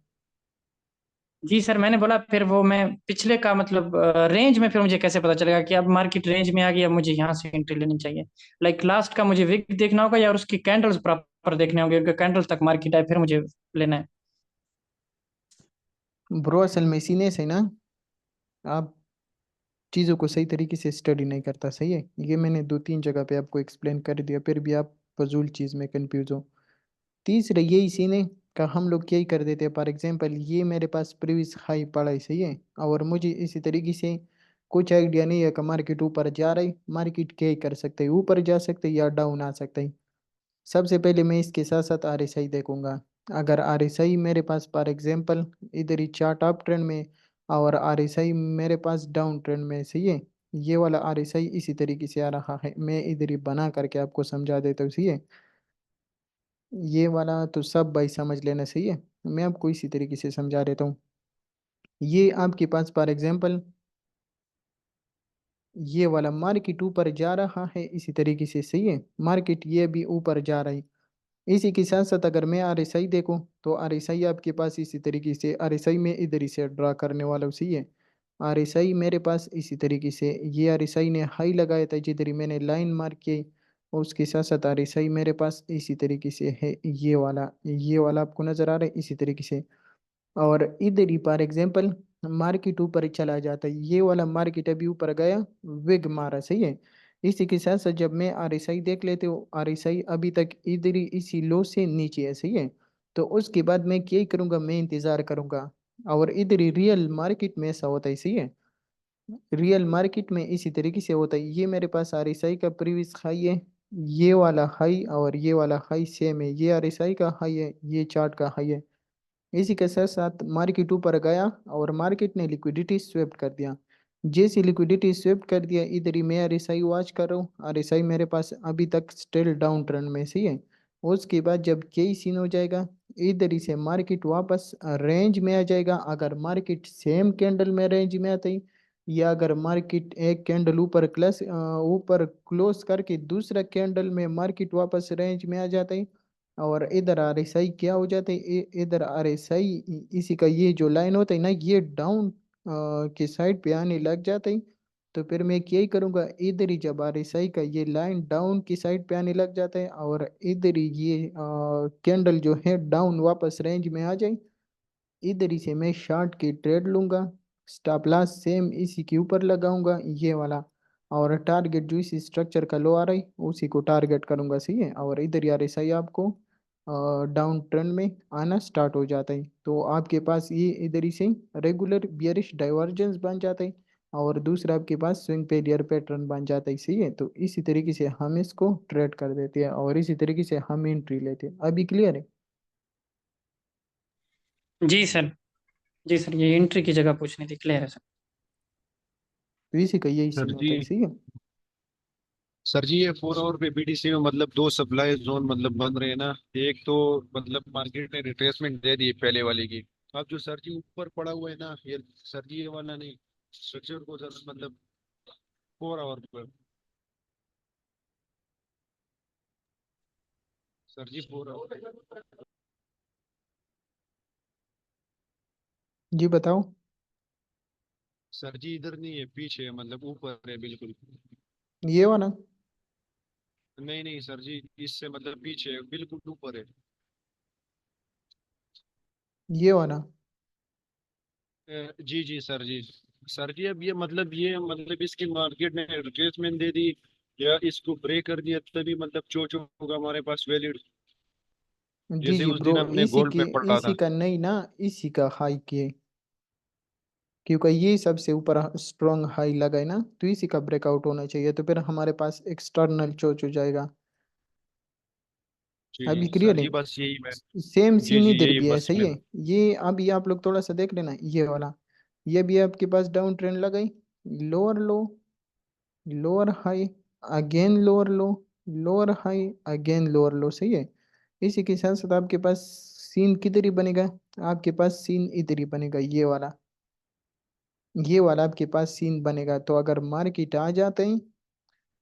जी सर, मैंने बोला फिर वो मैं पिछले का मतलब रेंज में फिर मुझे कैसे पता चलेगा कि अब मार्केट रेंज में आ गई, अब मुझे यहाँ से एंट्री लेनी चाहिए? लाइक लास्ट का मुझे विक देखना होगा या उसकी कैंडल्स प्रॉपर देखने होंगे, कैंडल्स तक मार्केट आए फिर मुझे लेना है? ब्रो असल में सीने से ना, आप चीज़ों को सही तरीके से स्टडी नहीं करता। सही है, ये मैंने दो तीन जगह पे आपको एक्सप्लेन कर दिया, फिर भी आप फजूल चीज़ में कंफ्यूज हो। तीसरा यही सीन है का हम लोग यही कर देते हैं। फॉर एग्जांपल ये मेरे पास प्रीवियस हाई पड़ा है। सही है, और मुझे इसी तरीके से कुछ आइडिया नहीं है कि मार्केट ऊपर जा रही, मार्केट क्या ही कर सकते हैं, ऊपर जा सकते हैं या डाउन आ सकते हैं। सबसे पहले मैं इसके साथ साथ आरएसआई देखूंगा। अगर आरएसआई मेरे पास फॉर एग्जांपल इधर ही चार्ट अप ट्रेंड में और आरएसआई मेरे पास डाउन ट्रेंड में। सही है, ये वाला आरएसआई इसी तरीके से आ रहा है, मैं इधर ही बना करके आपको समझा देता हूँ। सही है, ये वाला तो सब भाई समझ लेना। सही है, मैं आपको इसी तरीके से समझा देता हूँ। ये आपके पास फॉर एग्जांपल ये वाला मार्केट ऊपर जा रहा है इसी तरीके से। सही है, मार्केट ये भी ऊपर जा रहा है। इसी के साथ साथ अगर मैं आरएसआई देखूं, तो आरएसआई आपके पास इसी तरीके से, आरएसआई में इधर ही से ड्रा करने वाला हूं। सही है, आरएसआई मेरे पास इसी तरीके से, ये आरएसआई ने हाई लगाया था जिधर ही मैंने लाइन मार्क की, और उसके साथ साथ आरएसआई मेरे पास इसी तरीके से है, ये वाला आपको नजर आ रहा है इसी तरीके से। और इधर ही फॉर एग्जांपल मार्केट ऊपर ही चला जाता है, ये वाला मार्केट अभी ऊपर गया, विग मारा। सही है, इसी के साथ साथ जब मैं आरएसआई देख लेते हो, आरएसआई अभी तक इधर ही इसी लो से नीचे है। सही है, तो उसके बाद मैं क्या ही करूंगा, मैं इंतजार करूंगा। और इधर ही रियल मार्केट में ऐसा होता है। सही है, रियल मार्केट में इसी तरीके से होता है। ये मेरे पास आरएसआई का प्रीवियस हाई है, ये वाला हाई और ये वाला हाई सेम है, ये आरएसआई का हाई है, ये चार्ट का हाई है। इसी के साथ साथ मार्केट ऊपर गया और मार्केट ने लिक्विडिटी स्वेप्ट कर दिया। जैसे लिक्विडिटी स्वेप्ट कर दिया, इधर ही मैं आरएसआई वॉच कर रहा हूँ, आरएसआई मेरे पास अभी तक स्टिल डाउन ट्रेंड में। सही है, उसके बाद जब यही सीन हो जाएगा, इधर ही से मार्केट वापस रेंज में आ जाएगा। अगर मार्केट सेम कैंडल में रेंज में आता है, या अगर मार्केट एक कैंडल ऊपर क्लोज करके दूसरा कैंडल में मार्केट वापस रेंज में आ जाता है, और इधर आर एस आई क्या हो जाता है, इधर आर एस आई इसी का ये जो लाइन होता है ना, ये डाउन के साइड पे आने लग जाता है। तो फिर मैं क्या ही करूँगा, इधर ही जब आर एस आई का ये लाइन डाउन की साइड पे आने लग जाता है और इधर ही ये कैंडल जो है डाउन वापस रेंज में आ जाए, इधर ही से मैं शॉर्ट की ट्रेड लूंगा। स्टॉप लॉस सेम इसी के ऊपर लगाऊंगा ये वाला, और टारगेट जो इसी स्ट्रक्चर का लो आ रहा है उसी को टारगेट करूंगा, सही है। और इधर यार ऐसा ही आपको डाउन ट्रेंड में आना स्टार्ट हो जाता है, तो आपके पास ये इधर ही से रेगुलर बियरिश डाइवर्जेंस बन जाता है, और दूसरा आपके पास स्विंग फेलियर पैटर्न बन जाता है, सही है। तो इसी तरीके से हम इसको ट्रेड कर देते हैं और इसी तरीके से हम एंट्री लेते हैं। अभी क्लियर है? जी सर। जी सर, ये एंट्री की जगह पूछनी थी, क्लियर है सर। तो इसी का यही सर सीन जी, होता है, सही है। सर जी ये 4 आवर पे बीटीसी में मतलब दो सप्लाई जोन मतलब बन रहे हैं ना। एक तो मतलब मार्केट ने रिट्रेसमेंट दे दी पहले वाले की। अब जो सर जी ऊपर पड़ा हुआ है ना, ये सर जी ये वाला नहीं, स्ट्रक्चर को सर मतलब 4 आवर पर, सर जी 4 आवर। जी बताओ। सर जी इधर नहीं है, पीछे है, मतलब ऊपर है बिल्कुल। ये वाला? नहीं नहीं सर जी, इससे मतलब पीछे है, बिल्कुल ऊपर है। ये वाला? जी जी सर जी। सर जी अब ये मतलब इसकी मार्केट ने रिट्रेसमेंट दे दी या इसको ब्रेक कर दिया तभी मतलब चो होगा हमारे पास वैलिड। जी जैसे जी उस ब्रो, दिन हमने इसी गोल्ड के में पढ़ा इसी था। का नहीं ना, इसी का हाई किए, क्योंकि ये सबसे ऊपर स्ट्रॉन्ग हाई लगा है ना, तो इसी का ब्रेकआउट होना चाहिए, तो फिर हमारे पास एक्सटर्नल चोच हो जाएगा। जी जी अभी सर क्लियर है? जी, बस यही मैं। सेम जी सीन जी इधर यही भी है, बस सही मैं। है। ये अभी आप लोग थोड़ा सा देख लेना ये वाला, ये भी आपके पास डाउन ट्रेंड लगाई, लोअर लो, लोअर हाई, अगेन लोअर लो, लोअर हाई, अगेन लोअर लो, सही है। इसी के साथ साथ आपके पास सीन किधर ही बनेगा, आपके पास सीन इधर ही बनेगा, ये वाला, ये वाला आपके पास सीन बनेगा। तो अगर मार्केट आ जाते हैं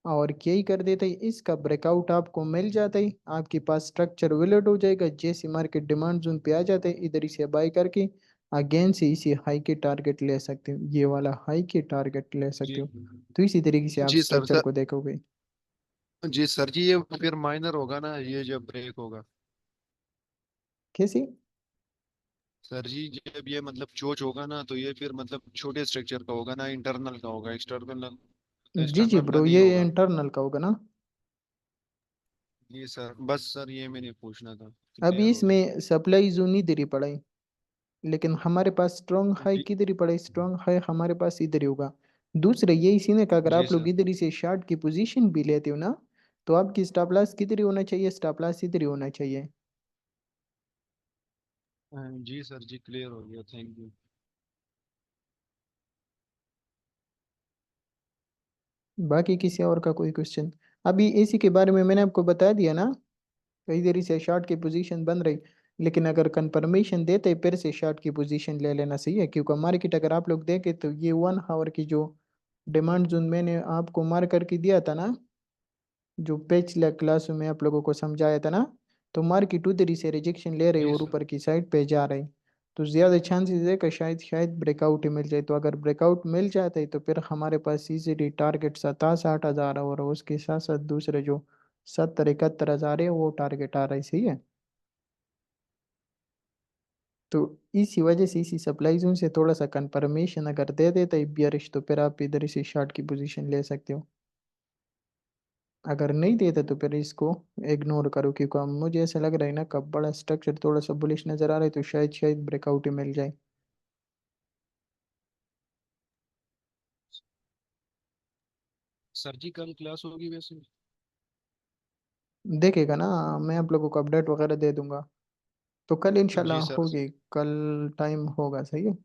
और क्या ही कर देते हैं, इसका ब्रेकआउट आपको मिल जाता है, आपके पास स्ट्रक्चर विलेट हो जाएगा, जैसे मार्केट डिमांड जोन पे आ जाते हैं इधर ही से बाय करके अगेन से इसी हाई के टारगेट ले सकते हो, ये वाला हाई के टारगेट ले सकते जी हो। तो इसी तरीके से आप जी सर स्ट्रक्चर सर। को देखोगे। जी सर जी, ये फिर माइनर होगा ना ये जब ब्रेक होगा। कैसे? सर जी जब ये मतलब चोच होगा ना तो ये फिर मतलब छोटे स्ट्रक्चर का होगा ना, इंटरनल का होगा, एक्सटर्नल जी जी एक्सटर्नल का ब्रो, नहीं ये होगा। इंटरनल का होगा ना। जी सर, बस सर ये मैंने पूछना था, अभी क्लियर हो गया। इसमें सप्लाई जोन इधर ही पड़ा है, लेकिन हमारे पास स्ट्रॉन्ग हाई जी किधर ही पड़ा है, स्ट्रॉन्ग हाई हमारे पास इधर ही होगा। दूसरा यही सीन है कि अगर जी आप लोग सर। इधर ही से शार्ट की पोजीशन भी लेते हो ना, तो आपकी स्टॉप लॉस किधर ही होना चाहिए, स्टॉप लॉस इधर ही होना चाहिए। जी सर जी, क्लियर हो गया, थैंक यू। बाकी किसी और का कोई क्वेश्चन? अभी इसी के बारे में मैंने आपको बता दिया ना, कई देरी से शॉर्ट की पोजीशन बन रही, लेकिन अगर कंफर्मेशन देते फिर से शॉर्ट की पोजीशन ले लेना, सही है। क्योंकि मार्केट अगर आप लोग देखें तो ये 1 आवर की जो डिमांड जोन मैंने आपको मार्क करके दिया था ना, जो पिछले क्लास में आप लोगों को समझाया था ना, तो मार्केट उधर ही से रिजेक्शन ले रही जी और सर। ऊपर की साइड पे जा रही। तो ज़्यादा चांसेस है कि शायद ब्रेकआउट ही मिल जाए, तो अगर ब्रेकआउट मिल जाता है तो फिर हमारे पास इजीली टारगेट 67-68 हज़ार और उसके साथ साथ दूसरे जो 70-71 हज़ार है वो टारगेट आ रहा है, सही है। तो इसी वजह से इसी सप्लाई जोन से थोड़ा सा कंफर्मेशन अगर दे देता है बियरिश, तो फिर आप इधर से शॉर्ट की पोजीशन ले सकते हो। अगर नहीं देता तो फिर इसको इग्नोर करो, क्योंकि मुझे ऐसा लग रहा है ना कब बड़ा स्ट्रक्चर थोड़ा सा बुलिश नजर आ रहा है, तो शायद ब्रेकआउट ही मिल जाए। सर जी कल क्लास होगी वैसे? देखेगा ना, मैं आप लोगों को अपडेट वगैरह दे दूंगा। तो कल जी इंशाल्लाह सर। होगी, कल टाइम होगा, सही है।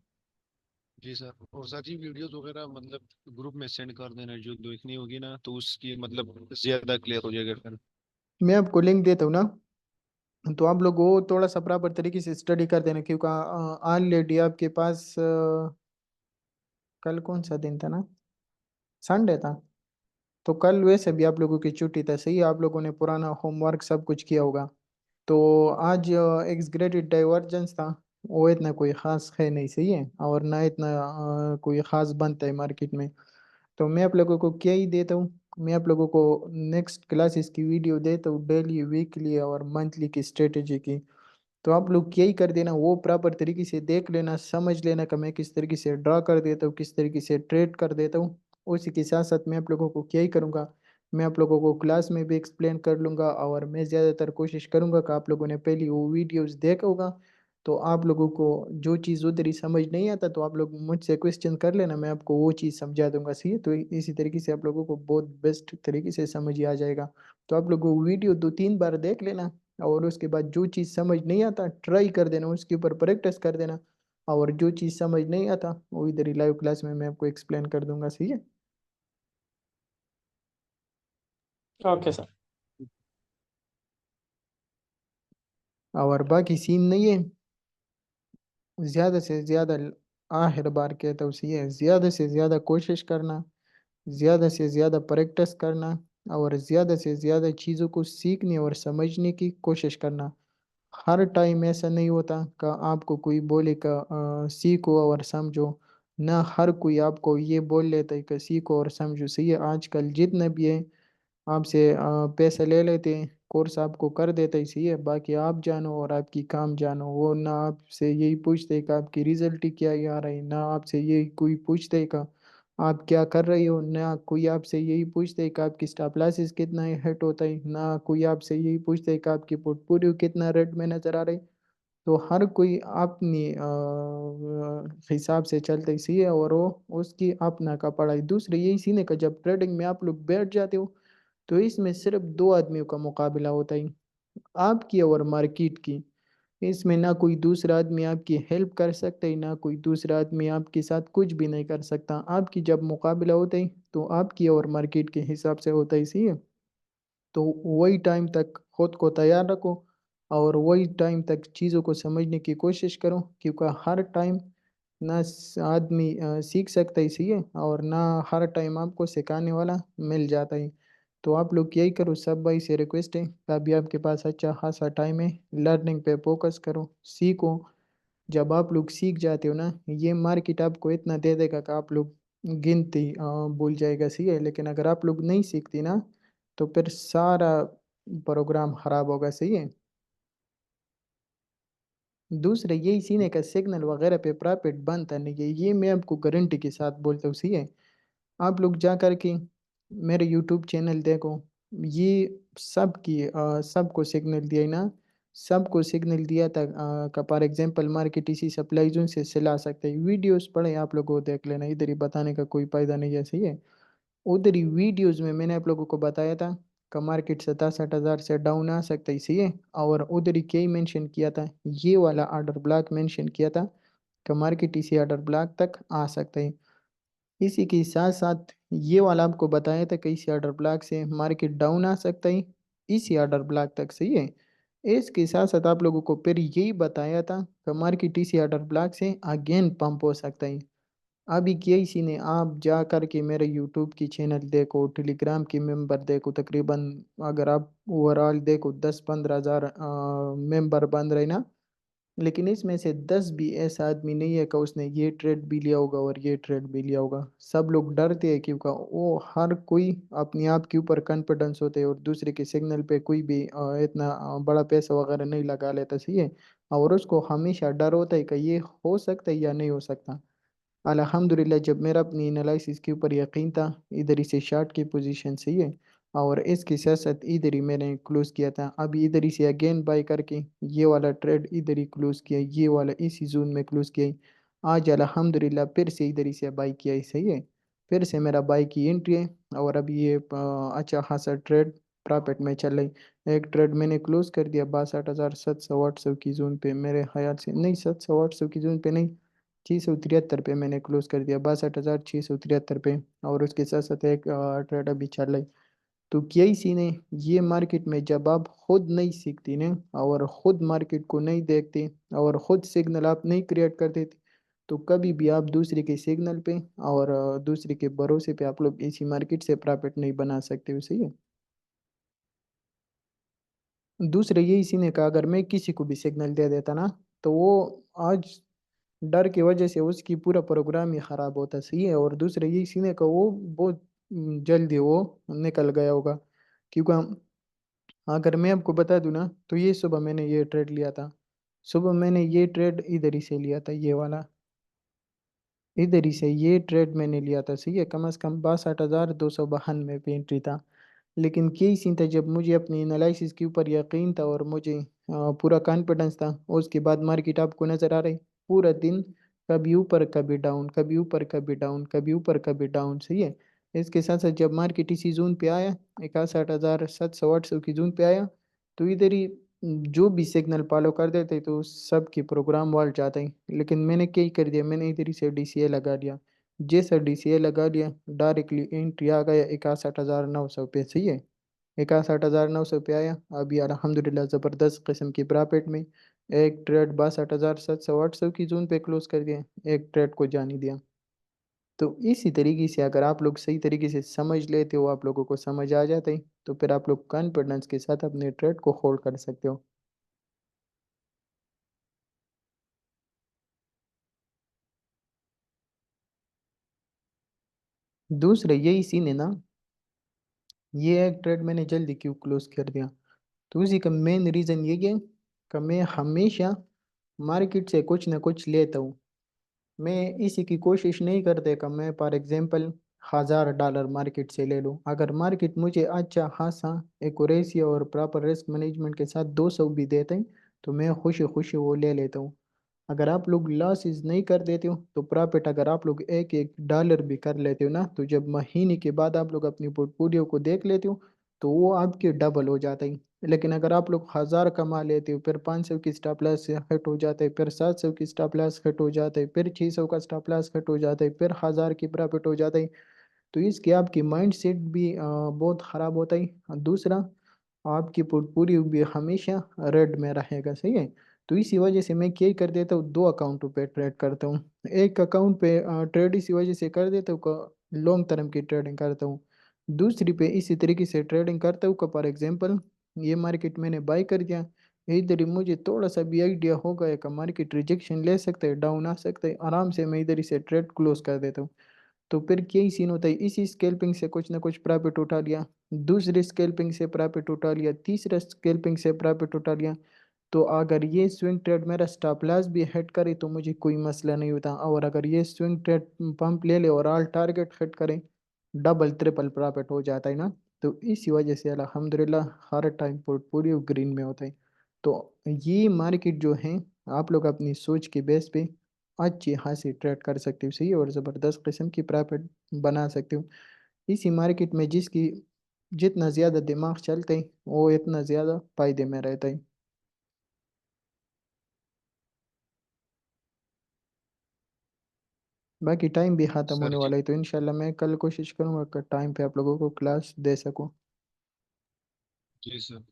जी सर, और सर जी वीडियोस वगैरह मतलब ग्रुप में सेंड कर देना, जो देखनी होगी ना तो उसकी मतलब ज्यादा क्लियर हो जाएगा फिर। मैं आपको लिंक देता हूँ ना, तो आप लोग वो थोड़ा सा प्रॉपर तरीके से स्टडी कर देना, क्योंकि ऑलरेडी आपके पास कल कौन सा दिन था ना, संडे था। तो कल वैसे भी आप लोगों की छुट्टी था, सही है, आप लोगों ने पुराना होमवर्क सब कुछ किया होगा। तो आज एक्स ग्रेडेड डाइवर्जेंस था, वो इतना कोई ख़ास है नहीं, सही है, और ना इतना कोई ख़ास बनता है मार्केट में। तो मैं आप लोगों को क्या ही देता हूँ, मैं आप लोगों को नेक्स्ट क्लासेस की वीडियो देता हूँ, डेली वीकली और मंथली की स्ट्रेटेजी की। तो आप लोग यही कर देना, वो प्रॉपर तरीके से देख लेना, समझ लेना कि मैं किस तरीके से ड्रा कर देता हूँ, किस तरीके से ट्रेड कर देता हूँ। उसी के साथ साथ मैं आप लोगों को क्या ही करूँगा, मैं आप लोगों को क्लास में भी एक्सप्लेन कर लूँगा, और मैं ज़्यादातर कोशिश करूँगा कि आप लोगों ने पहले वो वीडियोस देखा होगा। तो आप लोगों को जो चीज़ उधर ही समझ नहीं आता तो आप लोग मुझसे क्वेश्चन कर लेना, मैं आपको वो चीज़ समझा दूंगा, सही है। तो इसी तरीके से आप लोगों को बहुत बेस्ट तरीके से समझ ही आ जाएगा। तो आप लोग वो वीडियो 2-3 बार देख लेना, और उसके बाद जो चीज़ समझ नहीं आता ट्राई कर देना, उसके ऊपर प्रैक्टिस कर देना। और जो चीज़ समझ नहीं आता वो इधर ही लाइव क्लास में मैं आपको एक्सप्लेन कर दूंगा, सही है। Okay sir. और बाकी सीन नहीं है, ज़्यादा से ज़्यादा, आखिर बार कहता हूँ, सही है, ज़्यादा से ज़्यादा कोशिश करना, ज़्यादा से ज़्यादा प्रैक्टिस करना, और ज़्यादा से ज़्यादा चीज़ों को सीखने और समझने की कोशिश करना। हर टाइम ऐसा नहीं होता कि आपको कोई बोले कि सीखो और समझो, ना हर कोई आपको ये बोल लेता है कि सीखो और समझो, सही है। आजकल जितने भी है आपसे पैसे ले लेते हैं, कोर्स आपको कर देता ही, सही है, बाकी आप जानो और आपकी काम जानो। वो ना आपसे यही पूछते कि आपकी रिजल्ट ही क्या ही आ रहा है, ना आपसे यही कोई पूछते का आप क्या कर रही हो, ना कोई आपसे यही पूछते कि आपकी स्टॉप लॉसेस कितना हिट होता है, ना कोई आपसे यही पूछते कि आपकी पोर्टफोलियो कितना रेट में नजर आ रही। तो हर कोई अपनी हिसाब से चलते ही, सही है, और वो उसकी अपना का पढ़ाई दूसरे यही सीने का। जब ट्रेडिंग में आप लोग बैठ जाते हो तो इसमें सिर्फ दो आदमियों का मुकाबला होता है, आपकी और मार्केट की। इसमें ना कोई दूसरा आदमी आपकी हेल्प कर सकता है, ना कोई दूसरा आदमी आपके साथ कुछ भी नहीं कर सकता। आपकी जब मुकाबला होता है तो आपकी और मार्केट के हिसाब से होता है, सही है। तो वही टाइम तक खुद को तैयार रखो, और वही टाइम तक चीज़ों को समझने की कोशिश करो, क्योंकि हर टाइम ना आदमी सीख सकता है, सही है, और ना हर टाइम आपको सिखाने वाला मिल जाता है। तो आप लोग यही करो, सब भाई से रिक्वेस्ट है कि अभी आपके पास अच्छा खासा टाइम है, लर्निंग पे फोकस करो, सीखो। जब आप लोग सीख जाते हो ना, ये मार्केट आपको इतना दे देगा कि आप लोग गिनती भूल जाएगा, सही है। लेकिन अगर आप लोग नहीं सीखती ना तो फिर सारा प्रोग्राम खराब होगा, सही है। दूसरे यही सीने का सिग्नल वगैरह पे प्रॉफिट बनता नहीं है, ये मैं आपको गारंटी के साथ बोलता हूँ, सही है। आप लोग जा कर के मेरे यूट्यूब चैनल देखो, ये सबको सिग्नल दिया है ना, सबको सिग्नल दिया था का फॉर एग्जांपल मार्केट इसी सप्लाई जोन से सिला सकते हैं। वीडियोस पढ़े आप लोगों को, देख लेना, इधर ही बताने का कोई फायदा नहीं है, सही है। उधर ही वीडियोस में मैंने आप लोगों को बताया था कि मार्केट 67,000 से डाउन आ सकता है, सही है। और उधर ही क्या ही मेंशन किया था, ये वाला ऑर्डर ब्लॉक मेंशन किया था कि मार्केट इसी ऑर्डर ब्लॉक तक आ सकता है। इसी के साथ साथ ये वाला आपको बताया था कि इसी ऑर्डर ब्लॉक से मार्केट डाउन आ सकता है, इसी ऑर्डर ब्लॉक तक, सही है। इसके साथ साथ आप लोगों को फिर यही बताया था कि मार्केट इसी ऑर्डर ब्लॉक से अगेन पंप हो सकता है। अभी क्या इसी ने, आप जा कर के मेरे यूट्यूब की चैनल देखो, टेलीग्राम की मेंबर देखो, तकरीबन अगर आप ओवरऑल देखो 10-15 हज़ार मेंबर बन रहे ना, लेकिन इसमें से 10 भी ऐसा आदमी नहीं है कि उसने ये ट्रेड भी लिया होगा और ये ट्रेड भी लिया होगा। सब लोग डरते हैं क्योंकि वो हर कोई अपने आप के ऊपर कॉन्फिडेंस होते हैं, और दूसरे के सिग्नल पे कोई भी इतना बड़ा पैसा वगैरह नहीं लगा लेता, सही है। और उसको हमेशा डर होता है कि ये हो सकता है या नहीं हो सकता। अल्हम्दुलिल्लाह जब मेरा अपनी एनालिसिस के ऊपर यकीन था, इधर ही से शार्ट की पोजीशन सही है, और इसके साथ साथ इधर ही मैंने क्लोज किया था। अभी इधर ही से अगेन बाय करके ये वाला ट्रेड इधर ही क्लोज किया, ये वाला इसी जोन में क्लोज किया। आज अल्हम्दुलिल्लाह फिर से इधर ही से बाई किया है, सही है। फिर से मेरा बाई की एंट्री है, और अभी ये अच्छा खासा ट्रेड प्रॉफिट में चल रही। एक ट्रेड मैंने क्लोज कर दिया 62,700 की जोन पे, मेरे ख्याल से नहीं, 700-800 की जोन पे नहीं, 673 पे मैंने क्लोज कर दिया, 62,673 पे। और उसके साथ साथ एक ट्रेड अभी चल रहा है। तो क्या ही सीन है, ये मार्केट में जब आप खुद नहीं सीखती ना, और खुद मार्केट को नहीं देखते, और खुद सिग्नल आप नहीं क्रिएट कर देते, तो कभी भी आप दूसरे के सिग्नल पे और दूसरे के भरोसे पे आप लोग इसी मार्केट से प्रॉफिट नहीं बना सकते हो, सही है। दूसरे यही सीने का, अगर मैं किसी को भी सिग्नल दे देता ना, तो वो आज डर की वजह से उसकी पूरा प्रोग्राम ही खराब होता, सही है। और दूसरे यही सीने का वो बहुत जल्दी वो निकल गया होगा। क्योंकि अगर मैं आपको बता दूं ना, तो ये सुबह मैंने ये ट्रेड लिया था। सुबह मैंने ये ट्रेड इधर ही से लिया था, ये वाला, इधर ही से ये ट्रेड मैंने लिया था, सही है। कम से कम 62,292 पे एंट्री था। लेकिन यही सीन था, जब मुझे अपनी एनालिसिस के ऊपर यकीन था और मुझे पूरा कॉन्फिडेंस था, उसके बाद मार्केट आपको नजर आ रही पूरा दिन कभी ऊपर कभी डाउन, कभी ऊपर कभी डाउन, कभी ऊपर कभी डाउन, सही है। इसके साथ साथ जब मार्केट इसी जोन पे आया, 61,700 800 की जोन पे आया, तो इधर ही जो भी सिग्नल फॉलो कर देते तो सबकी प्रोग्राम वॉल जाता ही। लेकिन मैंने क्या ही कर दिया, मैंने इधर ही से डीसीए लगा दिया। जैसा डीसीए लगा दिया, डायरेक्टली एंट्री आ गया 61,900 पे, सही है। 61,900 पे आया। अभी अल्हम्दुलिल्लाह ज़बरदस्त किस्म की प्रॉफिट में एक ट्रेड 62,700 800 की जोन पे क्लोज कर दिया, एक ट्रेड को जाने दिया। तो इसी तरीके से अगर आप लोग सही तरीके से समझ लेते हो, आप लोगों को समझ आ जाता है, तो फिर आप लोग कॉन्फिडेंस के साथ अपने ट्रेड को होल्ड कर सकते हो। दूसरा यही सीन है ना, ये एक ट्रेड मैंने जल्दी क्यों क्लोज कर दिया, तो उसी का मेन रीज़न ये है कि मैं हमेशा मार्केट से कुछ ना कुछ लेता हूँ। मैं इसी की कोशिश नहीं करते कि मैं फॉर एग्जांपल $1,000 मार्केट से ले लूँ। अगर मार्केट मुझे अच्छा खासा एक्यूरेसी और प्रॉपर रिस्क मैनेजमेंट के साथ 200 भी देते हैं, तो मैं खुशी खुशी वो ले लेता हूँ। अगर आप लोग लॉसेस नहीं कर देते हो, तो प्रॉफिट अगर आप लोग एक एक डॉलर भी कर लेते हो ना, तो जब महीने के बाद आप लोग अपनी पोर्टफोलियो को देख लेते हो, तो वो आपके डबल हो जाता है। लेकिन अगर आप लोग 1,000 कमा लेते हो, फिर 500 की स्टॉप लॉस से हिट हो जाता है, फिर 700 की स्टॉप लॉस हिट हो जाता है, फिर 600 का स्टॉप लॉस हिट हो जाता है, फिर 1,000 की प्रॉफिट हो जाता है, तो इसके आपकी माइंड सेट भी बहुत ख़राब होता है। और दूसरा, आपकी पोर्टफोलियो भी हमेशा रेड में रहेगा, सही है। तो इसी वजह से मैं क्या कर देता हूँ, दो अकाउंटों पे ट्रेड करता हूँ। एक अकाउंट पे ट्रेड इसी वजह से कर देता हूँ, लॉन्ग टर्म की ट्रेडिंग करता हूँ। दूसरी पे इसी तरीके से ट्रेडिंग करता हूँ, फॉर एग्जांपल ये मार्केट मैंने बाय कर दिया, इधर ही मुझे थोड़ा सा भी आइडिया हो गया कि मार्केट रिजेक्शन ले सकता है, डाउन आ सकता है, आराम से मैं इधर ही से ट्रेड क्लोज कर देता हूँ। तो फिर क्या ही सीन होता है, इसी स्केल्पिंग से कुछ ना कुछ प्रॉफिट उठा लिया, दूसरे स्केल्पिंग से प्रॉफिट उठा लिया, तीसरा स्केल्पिंग से प्रॉफिट उठा लिया। तो अगर ये स्विंग ट्रेड मेरा स्टॉप लॉस भी हिट करे तो मुझे कोई मसला नहीं होता, और अगर ये स्विंग ट्रेड पंप ले ले और ऑल टारगेट हिट करे, डबल ट्रिपल प्रॉफिट हो जाता है ना। तो इसी वजह से अल्हम्दुलिल्लाह हर टाइम पोर्टफोलियो ग्रीन में होता है। तो ये मार्केट जो है, आप लोग अपनी सोच के बेस पे अच्छी खासी ट्रेड कर सकते हो, सही, और ज़बरदस्त किस्म की प्रॉफिट बना सकते हो। इसी मार्केट में जिसकी जितना ज़्यादा दिमाग चलता है, वो इतना ज़्यादा फायदे में रहता है। बाकी टाइम भी ख़त्म होने सर जी। वाला है, तो इंशाल्लाह मैं कल कोशिश करूँगा कि टाइम पे आप लोगों को क्लास दे सकूँ। जी सर।